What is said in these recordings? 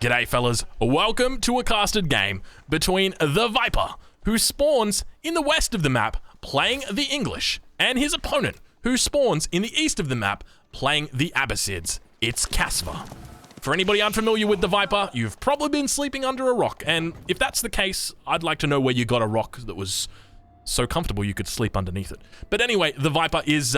G'day fellas, welcome to a casted game between TheViper, who spawns in the west of the map playing the English, and his opponent, who spawns in the east of the map playing the Abbasids. It's Casper. For anybody unfamiliar with TheViper, you've probably been sleeping under a rock, and if that's the case, I'd like to know where you got a rock that was so comfortable you could sleep underneath it. But anyway, TheViper is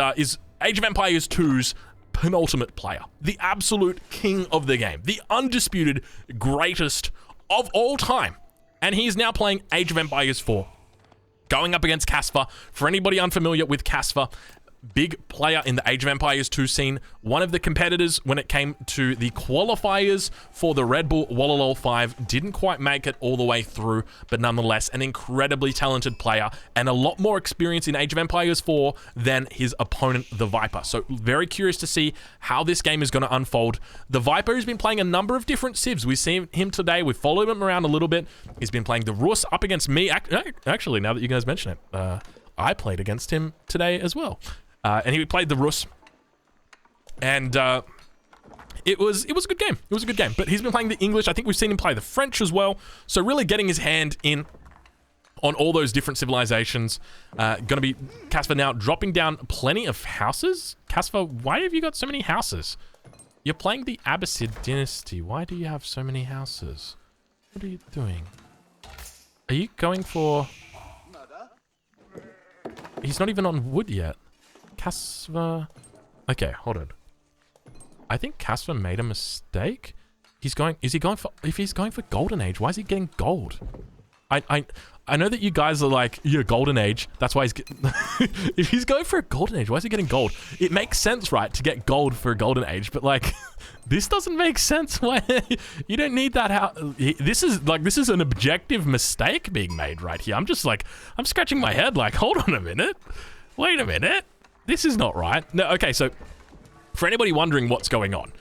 Age of Empires 2's penultimate player, the absolute king of the game, the undisputed greatest of all time, and he's now playing Age of Empires 4, going up against Casper. For anybody unfamiliar with Casper, big player in the Age of Empires 2 scene, one of the competitors when it came to the qualifiers for the Red Bull Wallalol 5, didn't quite make it all the way through, but nonetheless an incredibly talented player and a lot more experience in Age of Empires 4 than his opponent TheViper. So very curious to see how this game is going to unfold. TheViper has been playing a number of different civs. We've seen him today, we've followed him around a little bit. He's been playing the Rus up against me. Actually, now that you guys mention it, I played against him today as well. And he played the Rus, and it was a good game. It was a good game. But he's been playing the English. I think we've seen him play the French as well. So really getting his hand in on all those different civilizations. Gonna be Casper now dropping down plenty of houses. Casper, why have you got so many houses? You're playing the Abbasid dynasty. Why do you have so many houses? What are you doing? Are you going for... He's not even on wood yet. Casper... Okay, hold on. I think Casper made a mistake. He's going... Is he going for... If he's going for Golden Age, why is he getting gold? I know that you guys are like, yeah, Golden Age. That's why he's getting... If he's going for a Golden Age, why is he getting gold? It makes sense, right, to get gold for a Golden Age, but like... This doesn't make sense. Why you don't need that. This is an objective mistake being made right here. I'm just like... I'm scratching my head like, hold on a minute. Wait a minute. This is not right. No, okay, so for anybody wondering what's going on,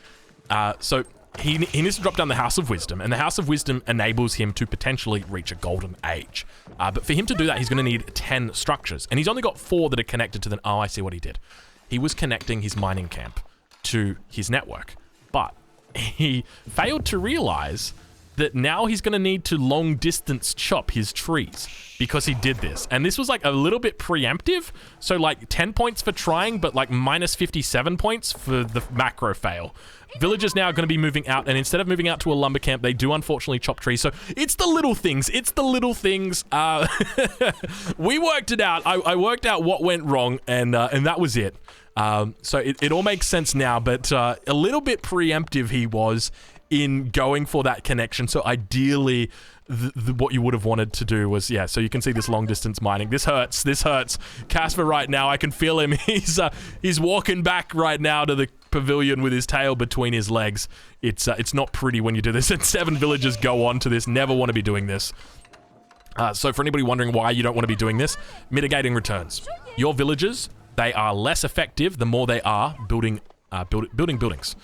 so he needs to drop down the House of Wisdom, and the House of Wisdom enables him to potentially reach a Golden Age. But for him to do that, he's going to need 10 structures, and he's only got 4 that are connected to the... Oh, I see what he did. He was connecting his mining camp to his network, but he failed to realize that now he's going to need to long distance chop his trees because he did this. And this was like a little bit preemptive. So like 10 points for trying, but like minus 57 points for the macro fail. Villagers now are going to be moving out, and instead of moving out to a lumber camp, they do unfortunately chop trees. So it's the little things. It's the little things. We worked it out. I worked out what went wrong, and that was it. So it all makes sense now, but a little bit preemptive he was in going for that connection. So ideally, what you would have wanted to do was, yeah, so you can see this long distance mining. This hurts. Casper right now, I can feel him. He's walking back right now to the pavilion with his tail between his legs. It's not pretty when you do this, and 7 villagers go on to this. Never want to be doing this. So for anybody wondering why you don't want to be doing this, mitigating returns. Your villagers, they are less effective the more they are building buildings.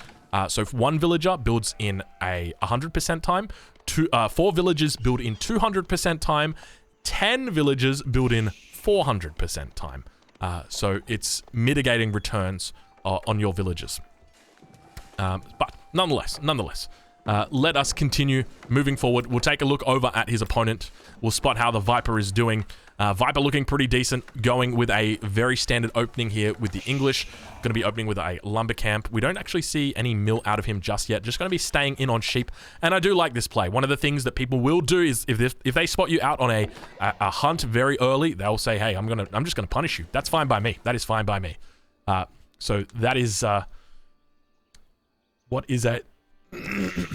So if 1 villager builds in a 100% time, 4 villagers build in 200% time, 10 villagers build in 400% time. So it's mitigating returns on your villagers. But nonetheless, let us continue moving forward. We'll take a look over at his opponent. We'll spot how the Viper is doing. Viper looking pretty decent, going with a very standard opening here with the English. Going to be opening with a lumber camp. We don't actually see any mill out of him just yet. Just going to be staying in on sheep. And I do like this play. One of the things that people will do is if they spot you out on a hunt very early, they'll say, hey, I'm just going to punish you. That's fine by me. That is fine by me. So that is... what is a...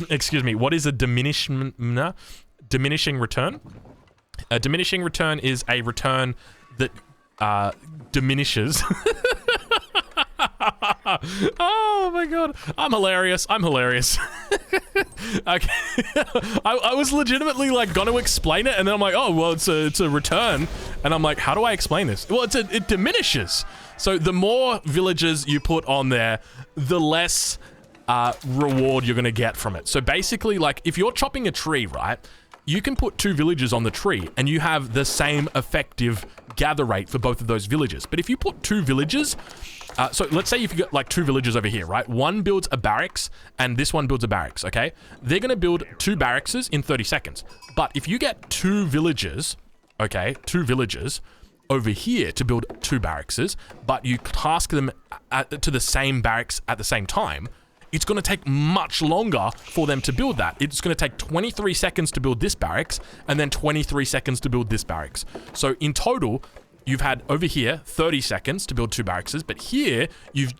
excuse me. What is a diminishing return? A diminishing return is a return that diminishes. Oh my god, I'm hilarious. Okay. I was legitimately like gonna explain it, and then I'm like, oh well, it's a return, and I'm like, how do I explain this? Well, it diminishes. So the more villagers you put on there, the less reward you're gonna get from it. So basically, like if you're chopping a tree, right? you can put 2 villagers on the tree and you have the same effective gather rate for both of those villages. But if you put 2 villagers, so let's say if you got like 2 villagers over here, right? One builds a barracks and this one builds a barracks, okay? They're going to build 2 barracks in 30 seconds. But if you get 2 villagers, okay, 2 villagers over here to build 2 barracks, but you task them to the same barracks at the same time, it's going to take much longer for them to build that. It's going to take 23 seconds to build this barracks and then 23 seconds to build this barracks. So in total, you've had over here 30 seconds to build 2 barracks, but here you've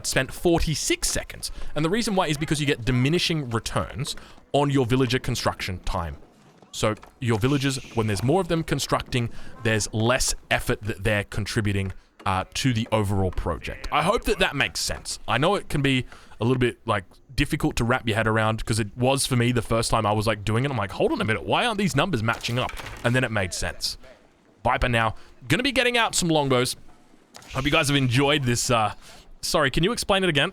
spent 46 seconds. And the reason why is because you get diminishing returns on your villager construction time. So your villagers, when there's more of them constructing, there's less effort that they're contributing to the overall project. I hope that that makes sense. I know it can be a little bit like difficult to wrap your head around, because it was for me the first time I was like doing it. I'm like, hold on a minute, why aren't these numbers matching up? And then it made sense. Viper now gonna be getting out some longbows. Hope you guys have enjoyed this. Sorry, can you explain it again?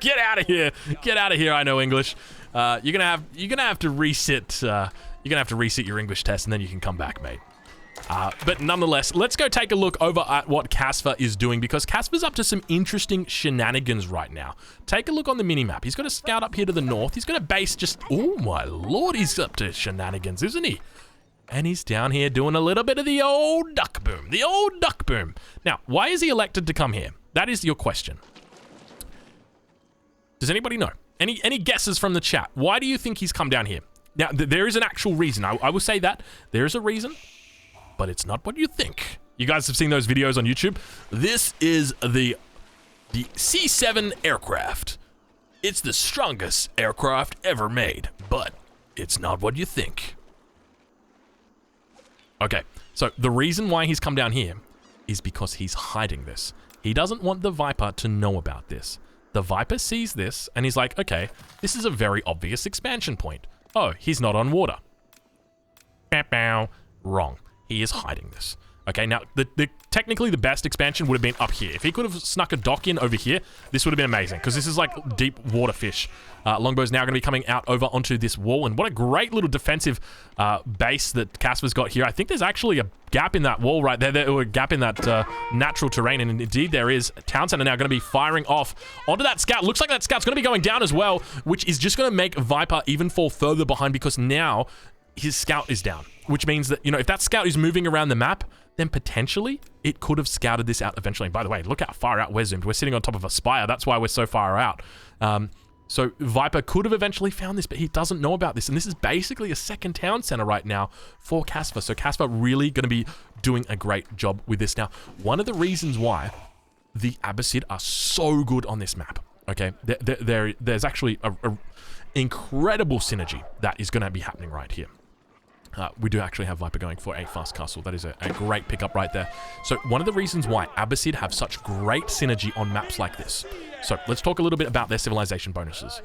Get out of here! Get out of here! I know English. You're gonna have to resit. You're gonna have to resit your English test, and then you can come back, mate. But nonetheless, let's go take a look over at what Casper is doing, because Casper's up to some interesting shenanigans right now. Take a look on the minimap. He's got a scout up here to the north. He's got a base just... Oh my lord, he's up to shenanigans, isn't he? And he's down here doing a little bit of the old duck boom. The old duck boom. Now, why is he elected to come here? That is your question. Does anybody know? Any guesses from the chat? Why do you think he's come down here? Now, there is an actual reason. I will say that. There is a reason. But it's not what you think. You guys have seen those videos on YouTube. This is the C7 aircraft. It's the strongest aircraft ever made, but it's not what you think. Okay, so the reason why he's come down here is because he's hiding this. He doesn't want the Viper to know about this. The Viper sees this and he's like, okay, this is a very obvious expansion point. Oh, he's not on water. Wrong. He is hiding this. Okay, now, technically the best expansion would have been up here. If he could have snuck a dock in over here, this would have been amazing, because this is like deep water fish. Longbow's now going to be coming out over onto this wall, and what a great little defensive base that Casper's got here. I think there's actually a gap in that wall right there, or a gap in that natural terrain, and indeed there is. Town Center now going to be firing off onto that scout. Looks like that scout's going to be going down as well, which is just going to make Viper even fall further behind, because now his scout is down, which means that, you know, if that scout is moving around the map, then potentially it could have scouted this out eventually. And by the way, look how far out we're zoomed. We're sitting on top of a spire. That's why we're so far out. So Viper could have eventually found this, but he doesn't know about this. And this is basically a second town center right now for Casper. So Casper really going to be doing a great job with this. Now, one of the reasons why the Abbasid are so good on this map, okay, there's actually a incredible synergy that is going to be happening right here. We do actually have Viper going for a fast castle. That is a great pickup right there. So one of the reasons why Abbasid have such great synergy on maps like this. So let's talk a little bit about their civilization bonuses.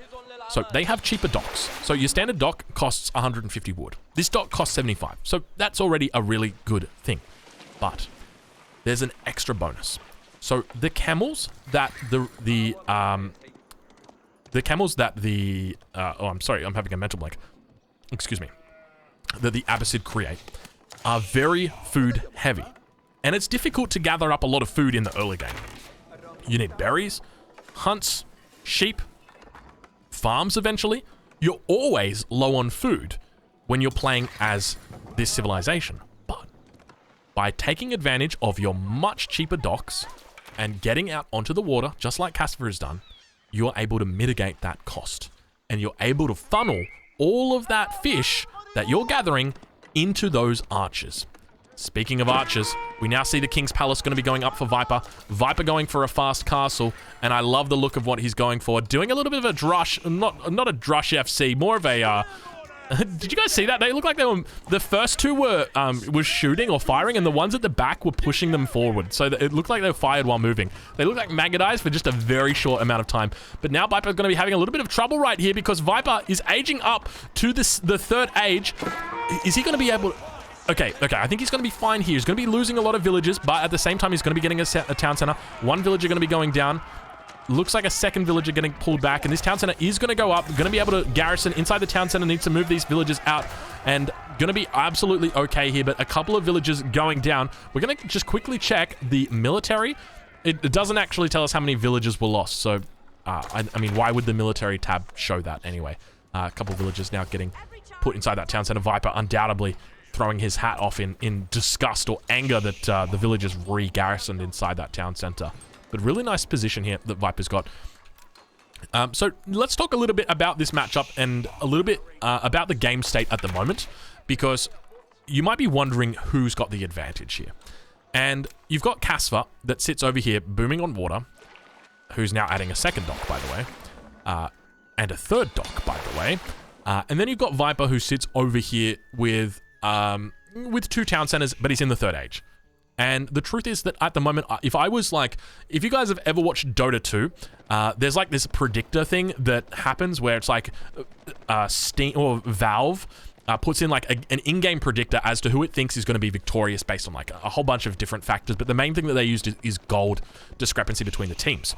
So they have cheaper docks. So your standard dock costs 150 wood. This dock costs 75. So that's already a really good thing. But there's an extra bonus. So the camels that oh, I'm sorry, I'm having a mental blank. Excuse me. That the Abbasid create are very food heavy. And it's difficult to gather up a lot of food in the early game. You need berries, hunts, sheep, farms eventually. You're always low on food when you're playing as this civilization. But by taking advantage of your much cheaper docks and getting out onto the water, just like Casper has done, you're able to mitigate that cost. And you're able to funnel all of that fish that you're gathering into those archers. Speaking of archers, we now see the King's Palace going to be going up for Viper. Viper going for a fast castle, and I love the look of what he's going for. Doing a little bit of a drush, not a drush FC, more of a, did you guys see that? They look like they were, the first two were shooting or firing, and the ones at the back were pushing them forward. So it looked like they were fired while moving. They look like maggot for just a very short amount of time. But now Viper's going to be having a little bit of trouble right here, because Viper is aging up to the third age. Is he going to be able to... Okay, I think he's going to be fine here. He's going to be losing a lot of villagers, but at the same time, he's going to be getting a town center. One villager going to be going down. looks like a second villager getting pulled back, and this town center is going to go up. Going to be able to garrison inside the town center, needs to move these villagers out, and going to be absolutely okay here, but a couple of villagers going down. We're going to just quickly check the military. It doesn't actually tell us how many villagers were lost, so I mean, why would the military tab show that anyway? A couple of villagers now getting put inside that town center. Viper undoubtedly throwing his hat off in disgust or anger that the villagers re-garrisoned inside that town center. But really nice position here that Viper's got. So let's talk a little bit about this matchup and a little bit about the game state at the moment, because you might be wondering who's got the advantage here. And you've got Casper that sits over here booming on water, who's now adding a second dock, by the way, and a third dock, by the way. And then you've got Viper, who sits over here with 2 town centers, but he's in the third age. And the truth is that at the moment, if you guys have ever watched Dota 2, there's like this predictor thing that happens where it's like Steam or Valve puts in like an in-game predictor as to who it thinks is going to be victorious based on like a whole bunch of different factors. But the main thing that they used is gold discrepancy between the teams.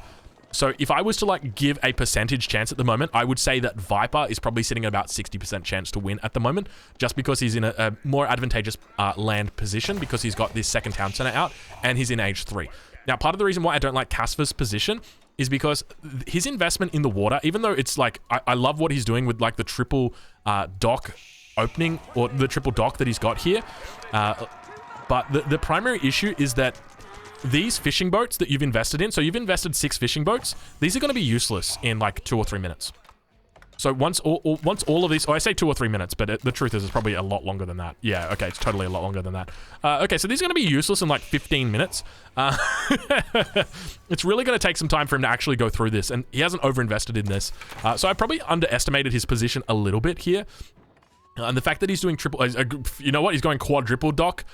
So if I was to like give a percentage chance at the moment, I would say that Viper is probably sitting at about 60% chance to win at the moment, just because he's in a more advantageous land position, because he's got this second town center out and he's in age 3. Now, part of the reason why I don't like Casper's position is because his investment in the water, even though it's like, I love what he's doing with like the triple dock opening, or the triple dock that he's got here, but the primary issue is that these fishing boats that you've invested in, so you've invested 6 fishing boats, these are going to be useless in like 2 or 3 minutes. So once all of these, I say 2 or 3 minutes, but the truth is it's probably a lot longer than that. Yeah, okay, it's totally a lot longer than that. Okay, so these are going to be useless in like 15 minutes. It's really going to take some time for him to actually go through this, and he hasn't overinvested in this. So I probably underestimated his position a little bit here. And the fact that he's doing triple, you know what, he's going quadruple dock.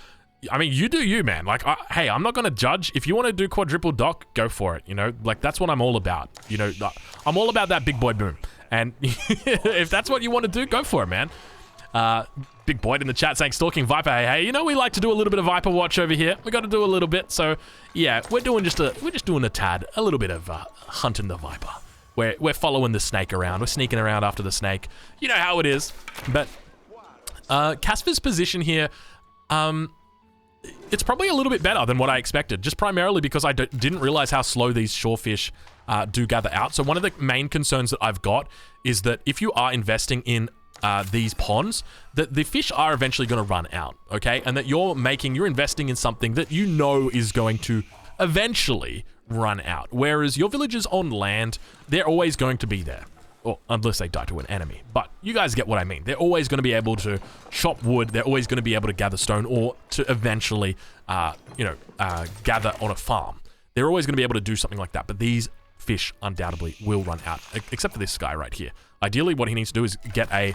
I mean, you do you, man. Like, hey, I'm not going to judge. If you want to do quadruple dock, go for it. You know, like, that's what I'm all about. You know, I'm all about that big boy boom. And if that's what you want to do, go for it, man. Big Boyd in the chat saying, stalking Viper. Hey, you know, we like to do a little bit of Viper watch over here. We got to do a little bit. So, yeah, we're just doing a tad, a little bit of hunting the Viper. We're following the snake around. We're sneaking around after the snake. You know how it is. But Casper's position here, it's probably a little bit better than what I expected, just primarily because I didn't realize how slow these shorefish do gather out. So one of the main concerns that I've got is that if you are investing in these ponds, that the fish are eventually going to run out, okay? And that you're investing in something that you know is going to eventually run out. Whereas your villagers on land, they're always going to be there. Or unless they die to an enemy. But you guys get what I mean. They're always going to be able to chop wood. They're always going to be able to gather stone, or to eventually, gather on a farm. They're always going to be able to do something like that. But these fish undoubtedly will run out, except for this guy right here. Ideally, what he needs to do is get a,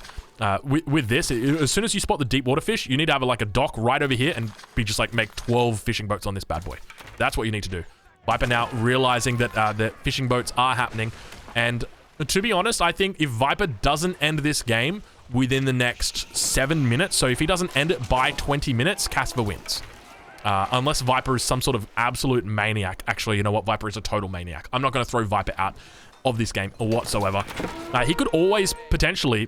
with this, as soon as you spot the deep water fish, you need to have like a dock right over here and be just like make 12 fishing boats on this bad boy. That's what you need to do. Viper now realizing that the fishing boats are happening, and to be honest, I think if Viper doesn't end this game within the next 7 minutes, so if he doesn't end it by 20 minutes, Casper wins. Unless Viper is some sort of absolute maniac. Actually, you know what? Viper is a total maniac. I'm not going to throw Viper out of this game whatsoever. He could always potentially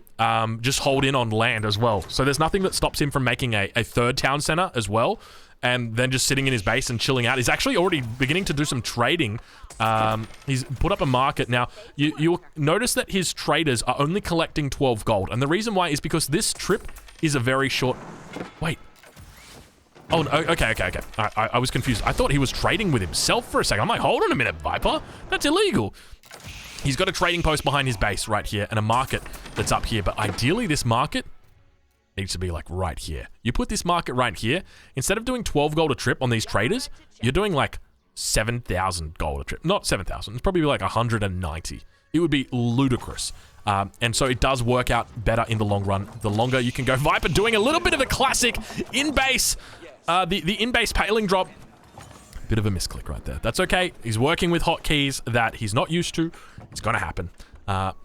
just hold in on land as well. So there's nothing that stops him from making a third town center as well, and then just sitting in his base and chilling out. He's actually already beginning to do some trading. He's put up a market. Now, you'll notice that his traders are only collecting 12 gold. And the reason why is because this trip is a very short... Wait. Oh, no, okay. I was confused. I thought he was trading with himself for a second. I'm like, hold on a minute, Viper. That's illegal. He's got a trading post behind his base right here and a market that's up here. But ideally, this market needs to be like right here. You put this market right here. Instead of doing 12 gold a trip on these traders, you're doing like 7,000 gold a trip. Not 7,000. It's probably like 190. It would be ludicrous. And so it does work out better in the long run. The longer you can go. Viper doing a little bit of a classic in-base. The in-base paling drop. Bit of a misclick right there. That's okay. He's working with hotkeys that he's not used to. It's going to happen.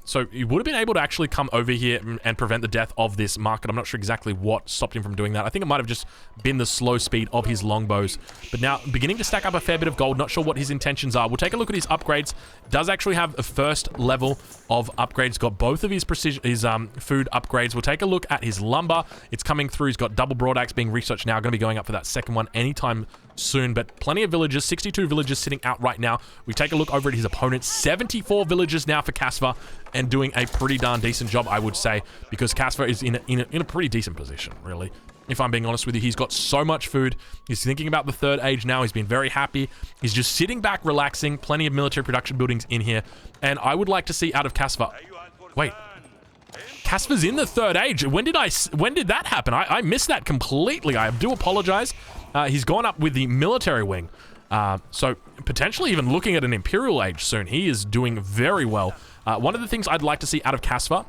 So he would have been able to actually come over here and prevent the death of this market. I'm not sure exactly what stopped him from doing that. I think it might have just been the slow speed of his longbows. But now beginning to stack up a fair bit of gold. Not sure what his intentions are. We'll take a look at his upgrades. Does actually have a first level of upgrades. Got both of his precision, his food upgrades. We'll take a look at his lumber. It's coming through. He's got double broadaxe being researched now. Going to be going up for that second one anytime soon, but plenty of villagers, 62 villagers sitting out right now. We take a look over at his opponent, 74 villagers now for Casva, and doing a pretty darn decent job, I would say, because Casva is in a pretty decent position, really. If I'm being honest with you, he's got so much food. He's thinking about the third age now. He's been very happy. He's just sitting back, relaxing. Plenty of military production buildings in here, and I would like to see out of Casva. Wait. Casva's in the third age. When did that happen? I missed that completely. I do apologize. He's gone up with the military wing. So potentially even looking at an imperial age soon. He is doing very well. One of the things I'd like to see out of Casva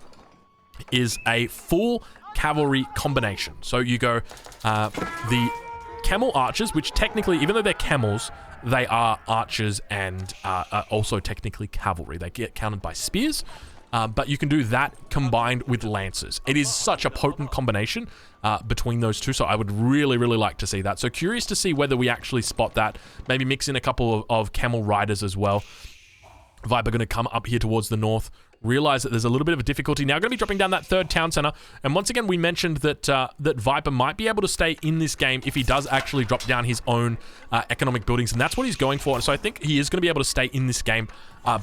is a full cavalry combination. So you go the camel archers, which technically, even though they're camels, they are archers and also technically cavalry. They get counted by spears. But you can do that combined with lancers. It is such a potent combination between those two, so I would really, really like to see that. So curious to see whether we actually spot that. Maybe mix in a couple of camel riders as well. Viper going to come up here towards the north. Realize that there's a little bit of a difficulty. Now going to be dropping down that third town center. And once again, we mentioned that that Viper might be able to stay in this game if he does actually drop down his own economic buildings. And that's what he's going for. So I think he is going to be able to stay in this game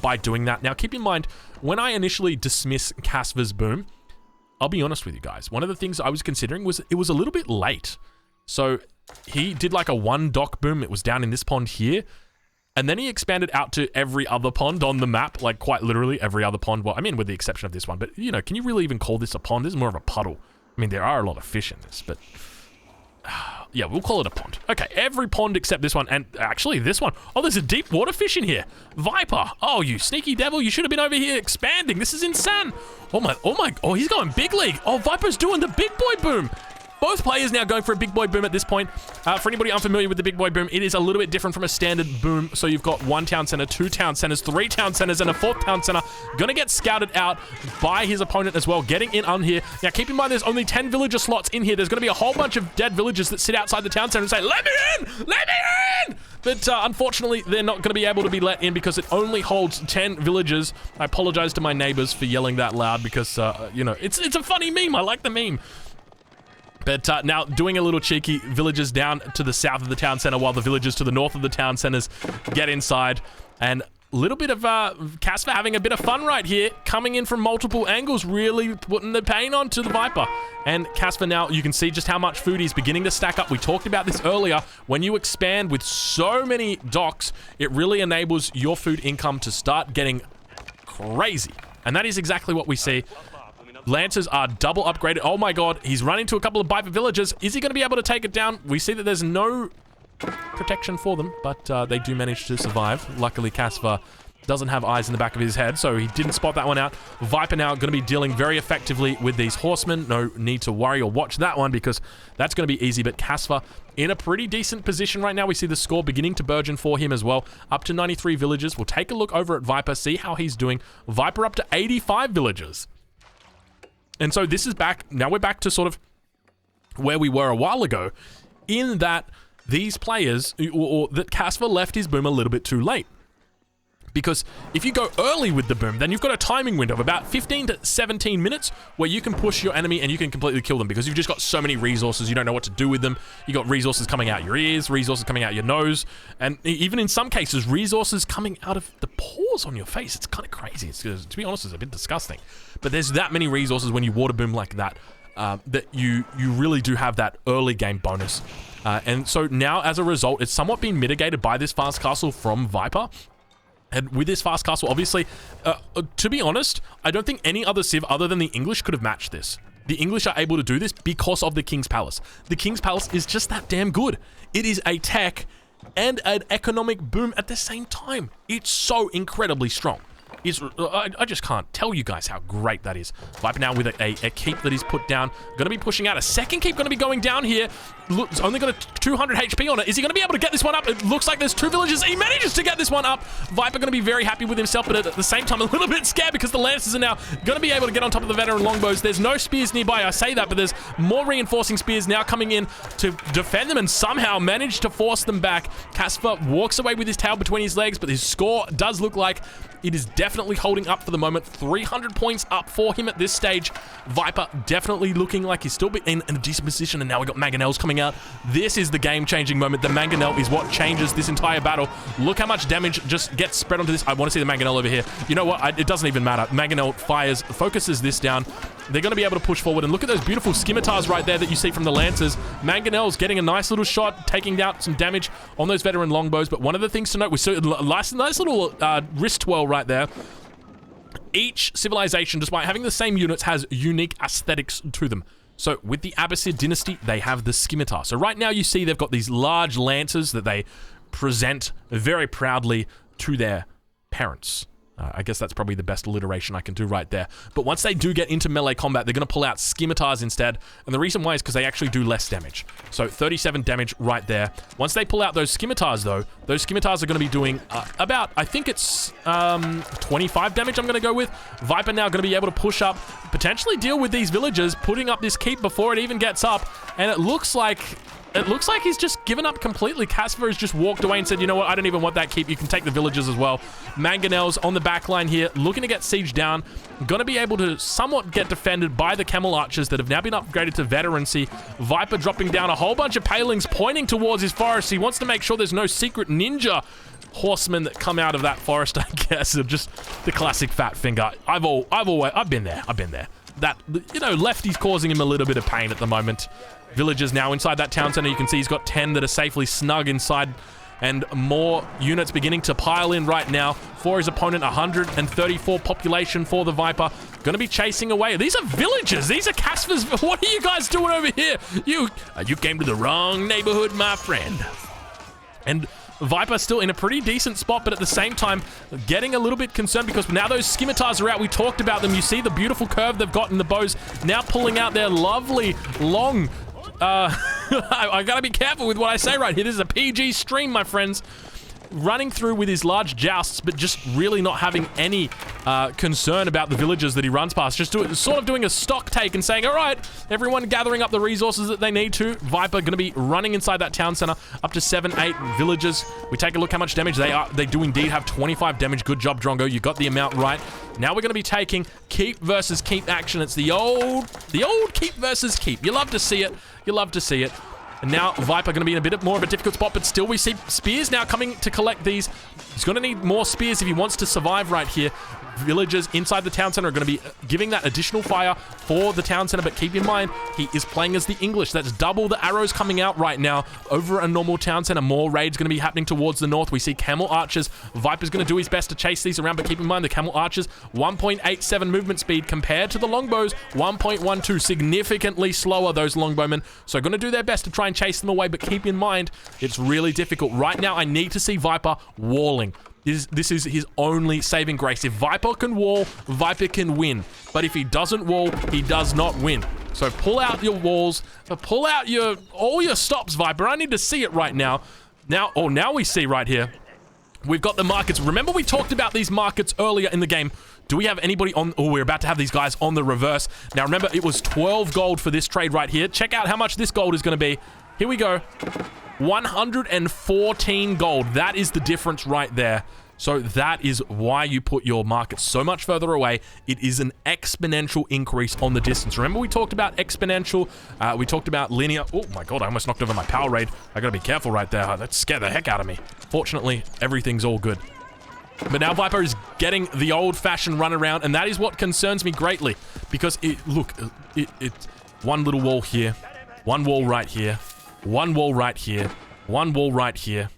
by doing that. Now keep in mind, when I initially dismiss Casva's boom, I'll be honest with you guys. One of the things I was considering was it was a little bit late. So he did like a one dock boom. It was down in this pond here. And then he expanded out to every other pond on the map, like quite literally every other pond. Well, I mean, with the exception of this one, but you know, can you really even call this a pond? This is more of a puddle. I mean, there are a lot of fish in this, but yeah, we'll call it a pond. Okay, every pond except this one, and actually this one. Oh, there's a deep water fish in here. Viper. Oh, you sneaky devil. You should have been over here expanding. This is insane. Oh, he's going big league. Oh, Viper's doing the big boy boom. Both players now going for a big boy boom at this point. For anybody unfamiliar with the big boy boom, it is a little bit different from a standard boom. So you've got one town center, two town centers, three town centers, and a fourth town center. Gonna get scouted out by his opponent as well, getting in on here. Now keep in mind there's only 10 villager slots in here. There's gonna be a whole bunch of dead villagers that sit outside the town center and say, let me in! Let me in! But unfortunately, they're not going to be able to be let in because it only holds 10 villagers. I apologize to my neighbors for yelling that loud because, you know, it's a funny meme. I like the meme. But now doing a little cheeky, villagers down to the south of the town center while the villagers to the north of the town centers get inside. And a little bit of Casva having a bit of fun right here, coming in from multiple angles, really putting the pain onto the Viper. And Casva now, you can see just how much food he's beginning to stack up. We talked about this earlier. When you expand with so many docks, it really enables your food income to start getting crazy. And that is exactly what we see. Lancers are double upgraded. Oh my god, he's run into a couple of Viper villagers. Is he going to be able to take it down? We see that there's no protection for them, but they do manage to survive. Luckily, Casva doesn't have eyes in the back of his head, so he didn't spot that one out. Viper now going to be dealing very effectively with these horsemen. No need to worry or watch that one because that's going to be easy, but Casva in a pretty decent position right now. We see the score beginning to burgeon for him as well. Up to 93 villagers. We'll take a look over at Viper, see how he's doing. Viper up to 85 villagers. And so this is back, now we're back to sort of where we were a while ago, in that these players, or that Casva left his boom a little bit too late. Because if you go early with the boom, then you've got a timing window of about 15 to 17 minutes where you can push your enemy and you can completely kill them because you've just got so many resources, you don't know what to do with them. You got resources coming out your ears, resources coming out your nose, and even in some cases, resources coming out of the pores on your face. It's kind of crazy. It's, to be honest, it's a bit disgusting. But there's that many resources when you water boom like that, that you really do have that early game bonus. And so now, as a result, it's somewhat been mitigated by this fast castle from Viper. And with this fast castle, obviously, to be honest, I don't think any other civ other than the English could have matched this. The English are able to do this because of the King's Palace. The King's Palace is just that damn good. It is a tech and an economic boom at the same time. It's so incredibly strong. is, I just can't tell you guys how great that is. Viper now with a keep that he's put down. Going to be pushing out. A second keep going to be going down here. Look, it's only got a 200 HP on it. Is he going to be able to get this one up? It looks like there's 2 villages. He manages to get this one up. Viper going to be very happy with himself, but at the same time, a little bit scared because the Lancers are now going to be able to get on top of the veteran longbows. There's no spears nearby. I say that, but there's more reinforcing spears now coming in to defend them and somehow manage to force them back. Casper walks away with his tail between his legs, but his score does look like it is definitely holding up for the moment. 300 points up for him at this stage. Viper definitely looking like he's still in a decent position, and now we got Mangonels coming out. This is the game-changing moment. The Mangonel is what changes this entire battle. Look how much damage just gets spread onto this. I want to see the Mangonel over here. You know what? It doesn't even matter. Mangonel focuses this down. They're going to be able to push forward, and look at those beautiful scimitars right there that you see from the Lancers. Mangonel's getting a nice little shot, taking out some damage on those veteran longbows, but one of the things to note, we saw a nice little wrist twirl right there. Each civilization, despite having the same units, has unique aesthetics to them. So with the Abbasid dynasty, they have the scimitar. So right now you see they've got these large lances that they present very proudly to their parents. I guess that's probably the best alliteration I can do right there. But once they do get into melee combat, they're going to pull out scimitars instead. And the reason why is because they actually do less damage. So 37 damage right there. Once they pull out those scimitars, though, those scimitars are going to be doing about, I think it's 25 damage I'm going to go with. Viper now going to be able to push up, potentially deal with these villagers, putting up this keep before it even gets up. And it looks like he's just given up completely. Casper has just walked away and said, you know what, I don't even want that keep. You can take the villagers as well. Mangonels on the back line here, looking to get sieged down. Going to be able to somewhat get defended by the camel archers that have now been upgraded to veterancy. Viper dropping down a whole bunch of palings pointing towards his forest. He wants to make sure there's no secret ninja horsemen that come out of that forest, I guess. Just the classic fat finger. I've been there. That, you know, Lefty's causing him a little bit of pain at the moment. Villagers now inside that town center. You can see he's got 10 that are safely snug inside, and more units beginning to pile in right now for his opponent. 134 population for the Viper. Going to be chasing away. These are villagers. These are Casper's. What are you guys doing over here? You came to the wrong neighborhood, my friend. And Viper still in a pretty decent spot, but at the same time getting a little bit concerned because now those scimitars are out. We talked about them. You see the beautiful curve they've got in the bows, now pulling out their lovely long I gotta be careful with what I say right here. This is a PG stream, my friends. Running through with his large jousts, but just really not having any concern about the villagers that he runs past. Just sort of doing a stock take and saying, all right, everyone gathering up the resources that they need to. Viper going to be running inside that town center, up to 7-8 villagers. We take a look how much damage they are. They do indeed have 25 damage. Good job, Drongo. You got the amount right. Now we're going to be taking keep versus keep action. It's the old keep versus keep. You love to see it. You love to see it. And now Viper going to be in a bit more of a difficult spot, but still we see spears now coming to collect these. He's going to need more spears if he wants to survive right here. Villagers inside the town center are going to be giving that additional fire for the town center, but keep in mind, he is playing as the English. That's double the arrows coming out right now over a normal town center. More raids going to be happening towards the north. We see camel archers. Viper's going to do his best to chase these around, but keep in mind, the camel archers, 1.87 movement speed compared to the longbows, 1.12, significantly slower, those longbowmen. So going to do their best to try and chase them away, but keep in mind, it's really difficult. Right now, I need to see Viper walling. This is his only saving grace. If Viper can wall, Viper can win. But if he doesn't wall, he does not win. So pull out your walls, pull out all your stops, Viper. I need to see it right now. Now we see right here. We've got the markets. Remember we talked about these markets earlier in the game. Do we have anybody on? Oh, we're about to have these guys on the reverse. Now remember, it was 12 gold for this trade right here. Check out how much this gold is going to be. Here we go. 114 gold. That is the difference right there. So that is why you put your market so much further away. It is an exponential increase on the distance. Remember we talked about exponential, we talked about linear. Oh my god, I almost knocked over my power raid. I gotta be careful right there. That scared the heck out of me. Fortunately, everything's all good. But now Viper is getting the old-fashioned run around, and that is what concerns me greatly. Because, it's one little wall here, one wall right here, one wall right here, one wall right here.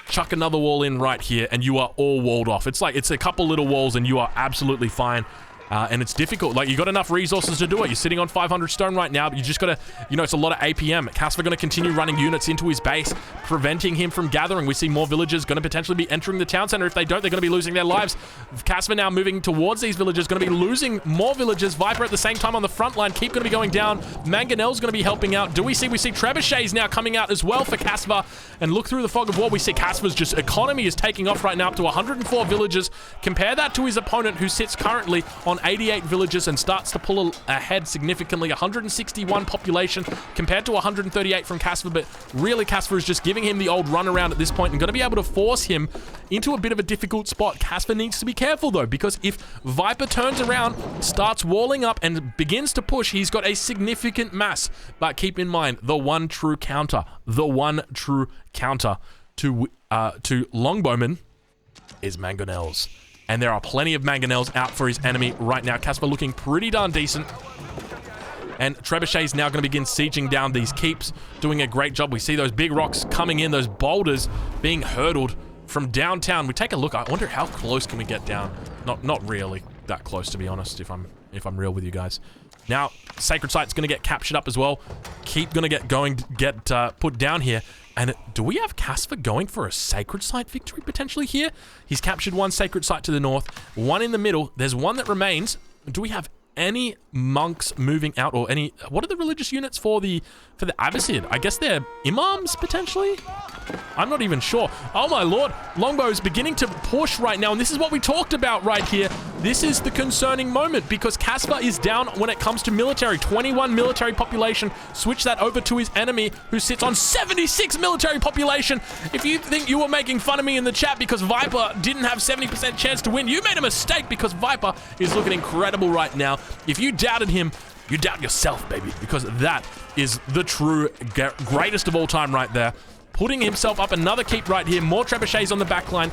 Chuck another wall in right here, and you are all walled off. It's like, it's a couple little walls, and you are absolutely fine. And it's difficult. Like, you got enough resources to do it. You're sitting on 500 stone right now, but you just got to, you know, it's a lot of APM. Casper going to continue running units into his base, preventing him from gathering. We see more villagers going to potentially be entering the town center. If they don't, they're going to be losing their lives. Casper now moving towards these villagers, going to be losing more villagers. Viper at the same time on the front line. Keep going to be going down. Mangonel's going to be helping out. We see trebuchets now coming out as well for Casper. And look through the fog of war. We see Casper's just economy is taking off right now up to 104 villagers. Compare that to his opponent, who sits currently on 88 villagers and starts to pull ahead significantly. 161 population compared to 138 from Casper, but really Casper is just giving him the old runaround at this point and going to be able to force him into a bit of a difficult spot. Casper needs to be careful though, because if Viper turns around, starts walling up and begins to push, he's got a significant mass. But keep in mind, the one true counter to Longbowman is Mangonels. And there are plenty of Mangonels out for his enemy right now. Casper looking pretty darn decent. And Trebuchet is now going to begin sieging down these keeps, doing a great job. We see those big rocks coming in, those boulders being hurdled from downtown. We take a look. I wonder how close can we get down? Not really that close, to be honest, if I'm real with you guys. Now, Sacred Site's going to get captured up as well. Keep going to get put down here. And do we have Casper going for a Sacred Site victory potentially here? He's captured one Sacred Site to the north, one in the middle. There's one that remains. Do we have any monks moving out, or any, what are the religious units for the Abbasid? I guess they're imams potentially? I'm not even sure. Oh my lord, Longbow's beginning to push right now, and this is what we talked about right here. This is the concerning moment, because Casper is down when it comes to military. 21 military population. Switch that over to his enemy, who sits on 76 military population. If you think you were making fun of me in the chat because Viper didn't have 70% chance to win, you made a mistake, because Viper is looking incredible right now. If you doubted him, you doubt yourself, baby, because that is the true greatest of all time right there. Putting himself up another keep right here. More trebuchets on the back line.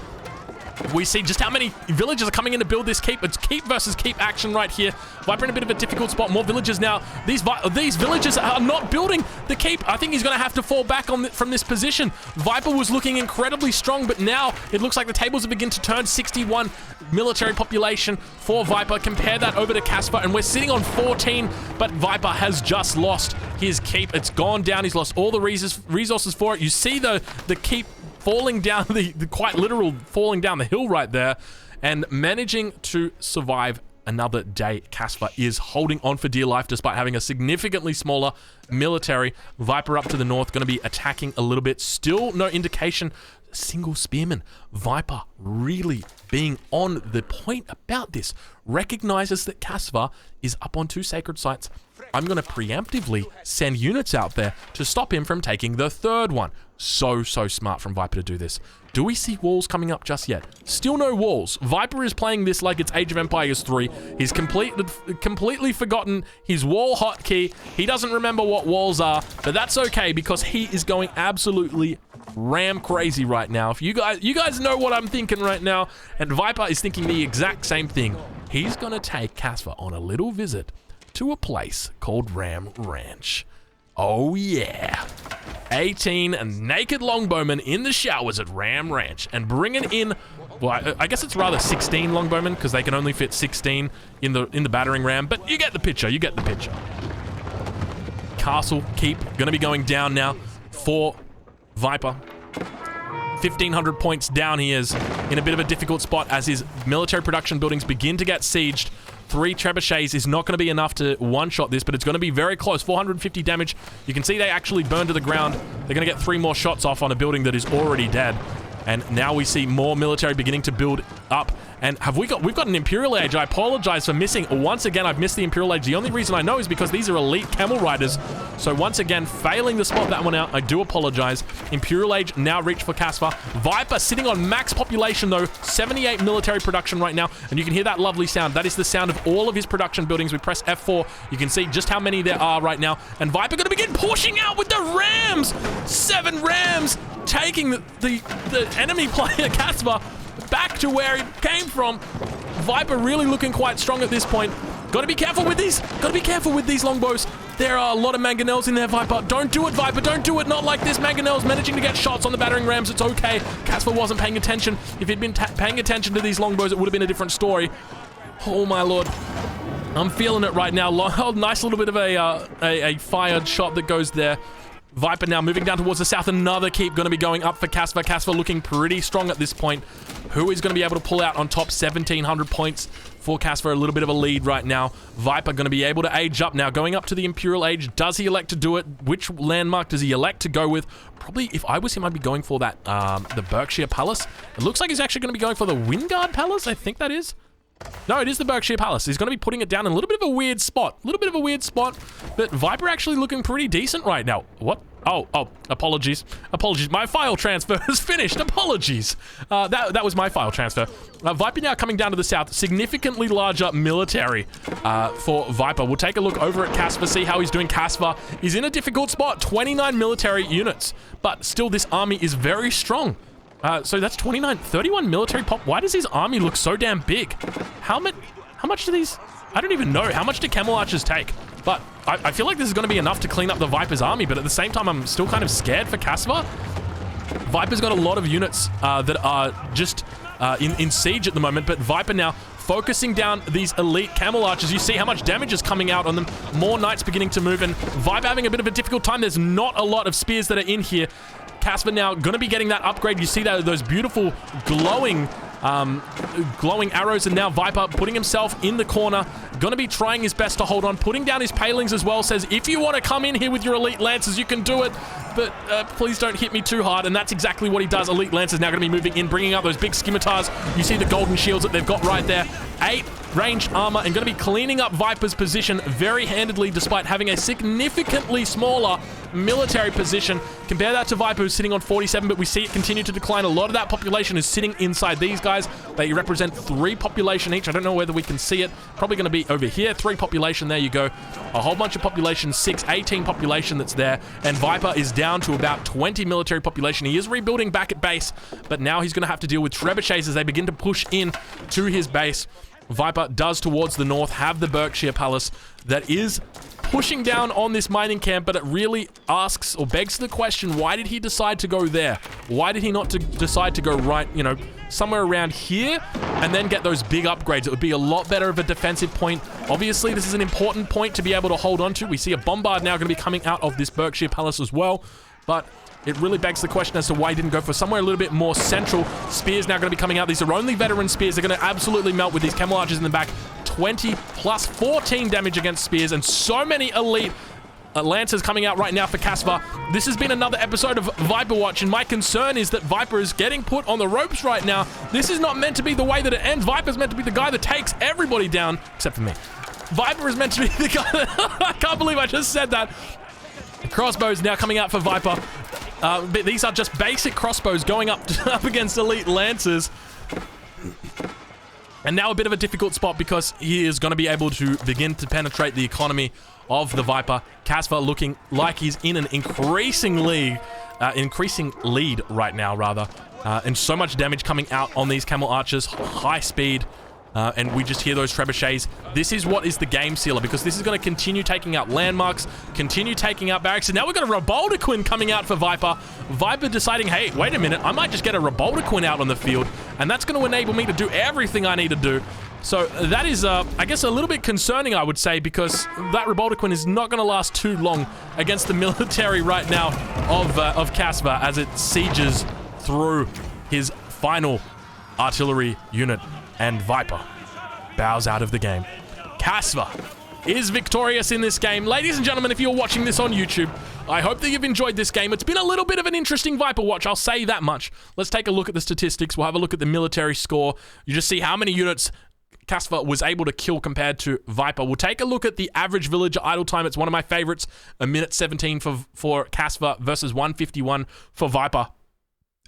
We see just how many villagers are coming in to build this keep. It's keep versus keep action right here. Viper in a bit of a difficult spot. More villagers now. These villagers are not building the keep. I think he's going to have to fall back from this position. Viper was looking incredibly strong, but now it looks like the tables have begun to turn. 61 military population for Viper. Compare that over to Casper, and we're sitting on 14, but Viper has just lost his keep. It's gone down. He's lost all the resources for it. You see the keep falling down, the quite literal falling down the hill right there, and managing to survive another day. Casper is holding on for dear life despite having a significantly smaller military. Viper up to the north, going to be attacking a little bit. Still no indication. Single spearman. Viper really being on the point about this. Recognizes that Casper is up on 2 sacred sites. I'm going to preemptively send units out there to stop him from taking the third one. So smart from Viper to do this. Do we see walls coming up just yet? Still no walls. Viper is playing this like it's Age of Empires 3. He's completely forgotten his wall hotkey. He doesn't remember what walls are, but that's okay, because he is going absolutely ram crazy right now. If you guys know what I'm thinking right now, and Viper is thinking the exact same thing. He's going to take Casper on a little visit to a place called Ram Ranch. Oh yeah. 18 naked longbowmen in the showers at Ram Ranch, and bringing in, well, I guess it's rather 16 longbowmen, because they can only fit 16 in the battering ram, but you get the picture, Castle keep gonna be going down now for Viper. 1,500 points down. He is in a bit of a difficult spot as his military production buildings begin to get sieged. 3 trebuchets is not going to be enough to one-shot this, but it's going to be very close. 450 damage. You can see they actually burn to the ground. They're going to get 3 more shots off on a building that is already dead. And now we see more military beginning to build up. And we've got an Imperial Age. I apologize for missing. Once again, I've missed the Imperial Age. The only reason I know is because these are elite camel riders. So once again, failing to spot that one out. I do apologize. Imperial Age now reached for Casper. Viper sitting on max population though. 78 military production right now. And you can hear that lovely sound. That is the sound of all of his production buildings. We press F4. You can see just how many there are right now. And Viper going to begin pushing out with the rams. 7 rams taking the enemy player Casper back to where he came from. Viper really looking quite strong at this point. Gotta be careful with these. Gotta be careful with these longbows. There are a lot of mangonels in there, Viper. Don't do it, Viper. Don't do it. Not like this. Mangonels managing to get shots on the battering rams. It's okay. Casper wasn't paying attention. If he'd been paying attention to these longbows, it would have been a different story. Oh, my lord. I'm feeling it right now. Oh, nice little bit of a fired shot that goes there. Viper now moving down towards the south. Another keep going to be going up for Casva. Casva looking pretty strong at this point. Who is going to be able to pull out on top? 1,700 points for Casva. A little bit of a lead right now. Viper going to be able to age up now. Going up to the Imperial Age. Does he elect to do it? Which landmark does he elect to go with? Probably, if I was him, I'd be going for that, the Berkshire Palace. It looks like he's actually going to be going for the Wingard Palace. I think that is. No, it is the Berkshire Palace. He's going to be putting it down in a little bit of a weird spot. But Viper actually looking pretty decent right now. What? Oh, apologies. My file transfer is finished. Apologies. That was my file transfer. Viper now coming down to the south. Significantly larger military for Viper. We'll take a look over at Casva, see how he's doing. Casva is in a difficult spot. 29 military units. But still, this army is very strong. So that's 31 military pop. Why does his army look so damn big? How much do these... I don't even know. How much do Camel Archers take? But I feel like this is going to be enough to clean up the Viper's army, but at the same time, I'm still kind of scared for Casva. Viper's got a lot of units that are just in siege at the moment, but Viper now focusing down these elite Camel Archers. You see how much damage is coming out on them. More knights beginning to move in. Viper having a bit of a difficult time. There's not a lot of spears that are in here. Casva now going to be getting that upgrade. You see that those beautiful glowing arrows, and now Viper putting himself in the corner, going to be trying his best to hold on, putting down his palings as well. Says, if you want to come in here with your elite lancers, you can do it, but please don't hit me too hard. And that's exactly what he does. Elite lancers now going to be moving in, bringing up those big scimitars. You see the golden shields that they've got right there. 8 ranged armor, and going to be cleaning up Viper's position very handedly, despite having a significantly smaller military position. Compare that to Viper, who's sitting on 47, but we see it continue to decline. A lot of that population is sitting inside these guys. They represent 3 population each. I don't know whether we can see it. Probably going to be over here. 3 population. There you go. A whole bunch of population. 18 population that's there. And Viper is down to about 20 military population. He is rebuilding back at base, but now he's going to have to deal with trebuchets as they begin to push in to his base. Viper does towards the north have the Berkshire Palace that is pushing down on this mining camp, but it really asks or begs the question, why did he decide to go there? Why did he not decide to go right, you know, somewhere around here and then get those big upgrades? It would be a lot better of a defensive point. Obviously, this is an important point to be able to hold on to. We see a bombard now going to be coming out of this Berkshire Palace as well, but it really begs the question as to why he didn't go for somewhere a little bit more central. Spears now going to be coming out. These are only veteran spears. They're going to absolutely melt with these Camel Archers in the back. 20 plus 14 damage against spears, and so many elite lancers coming out right now for Casva. This has been another episode of Viper Watch, and my concern is that Viper is getting put on the ropes right now. This is not meant to be the way that it ends. Viper's meant to be the guy that takes everybody down, except for me. Viper is meant to be the guy that... I can't believe I just said that. Crossbows now coming out for Viper. But these are just basic crossbows going up against elite lancers. And now a bit of a difficult spot because he is going to be able to begin to penetrate the economy of the Viper. Casva looking like he's in an increasing lead right now, rather. And so much damage coming out on these Camel Archers. High speed. And we just hear those trebuchets. This is what is the game sealer, because this is going to continue taking out landmarks, continue taking out barracks, and now we've got a Reboldaquin coming out for Viper. Viper deciding, hey, wait a minute, I might just get a Reboldaquin out on the field, and that's going to enable me to do everything I need to do. So that is, I guess, a little bit concerning, I would say, because that Reboldaquin is not going to last too long against the military right now of Casva as it sieges through his final artillery unit. And Viper bows out of the game. Casva is victorious in this game. Ladies and gentlemen, if you're watching this on YouTube, I hope that you've enjoyed this game. It's been a little bit of an interesting Viper watch, I'll say that much. Let's take a look at the statistics. We'll have a look at the military score. You just see how many units Casva was able to kill compared to Viper. We'll take a look at the average villager idle time. It's one of my favorites. 1:17 for Casva versus 1:51 for Viper.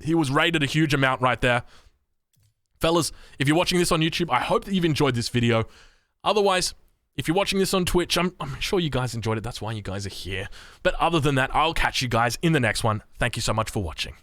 He was rated a huge amount right there. Fellas, if you're watching this on YouTube, I hope that you've enjoyed this video. Otherwise, if you're watching this on Twitch, I'm sure you guys enjoyed it. That's why you guys are here. But other than that, I'll catch you guys in the next one. Thank you so much for watching.